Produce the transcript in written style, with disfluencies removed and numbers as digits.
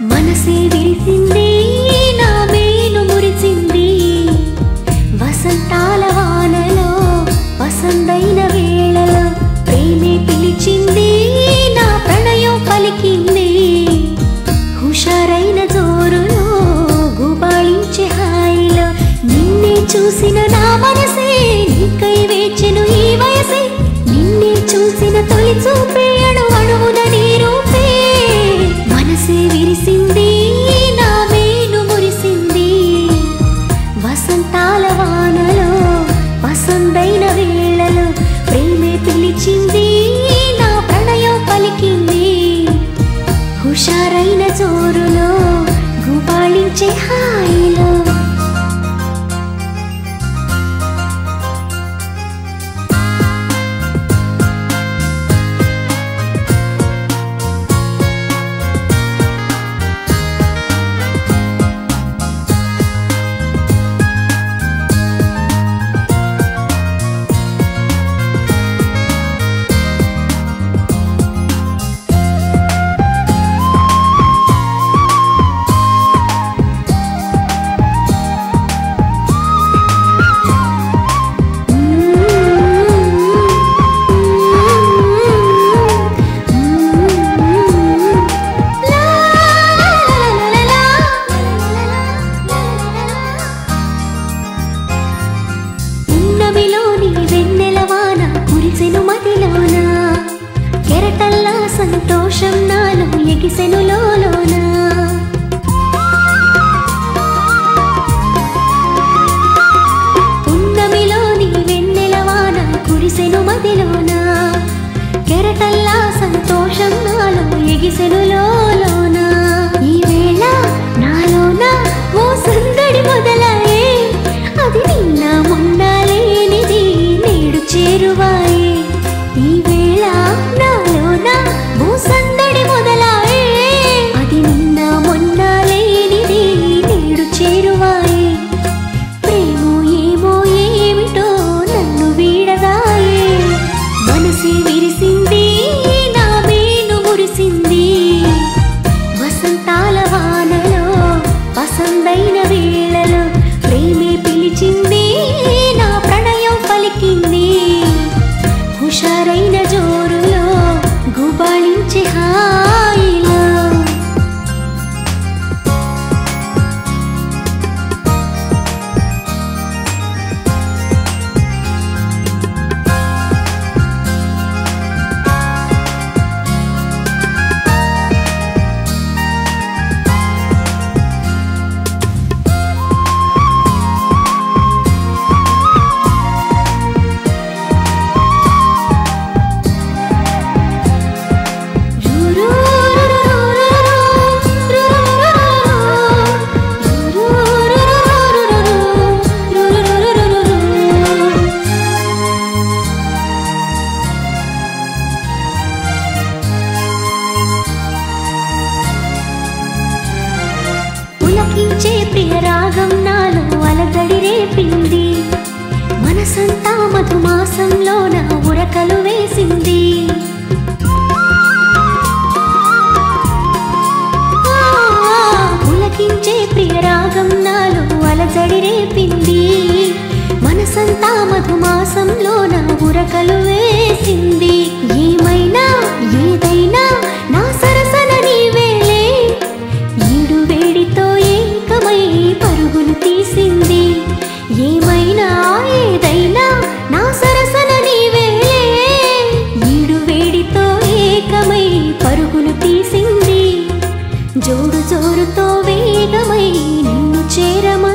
మనసే విరిసింది నా మేను మురిసింది వసంతాల వానలో వసంతైన వేళలో ప్రేమే పిలిచింది నా ప్రణయం పలికింది హుషారైన జోరులో గుబాళించే హాయిలో నిన్నే చూసిన నా మనసే నీకై వేచెను ఈ వయసే నిన్నే చూసిన తొలి చూపే అణువణువున నీ రూపే మనసే విరిసింది నా మేను మురిసింది వసంతాల వానలో వసంతైన వేళలో ప్రేమే పిలిచింది నా ప్రణయం పలికింది హుషారైన జోరులో గుబాళించే హాయిలో సంతోషం నాలో ఎగిసెను లోలోన పున్నమిలోని వెన్నెలవాన కురిసెను మదిలోన కెరటల్లా సంతోషం నాలో ఎగిసెను లోలోన ఈ వేళ నాలోన ఓ సందడి మొదలాయే అది నిన్న మొన్న లేనిది నేడు చేరువాయే ఈ వేళ నాలోన ఓ సందడి మొదలాయే అది నిన్న మొన్న లేనిది నేడు చేరువాయే ప్రేమో ఏమో ఏమిటో నన్ను వీడదాయే మనసే విరిసింది నా మేను మురిసింది వసంతాల వానలో వసంతైన వేళలో ప్రేమే పిలిచింది నా ప్రణయం పలికింది హుషారైన జోరులో గుబాళించే హాయిలో పులకించే ప్రియ రాగం నాలో అలజడి రేపింది మనసంతా మధుమాసంలో నా ఉరకలు వేసింది పులకించే ప్రియ రాగం నాలో అలజడి రేపింది మనసంతా మధుమాసంలో నా ఉరకలు వేసింది ఏమైనా ఏదైనా నా సరసన నీవేలే ఈడు వేడితో ఏకమై పరుగులు తీసింది ఏమైనా ఏదైనా నా సరసన నీవేలే ఈడు వేడితో ఏకమై పరుగులు తీసింది జోడు జోరుతో వేగమై నిన్ను చేరమా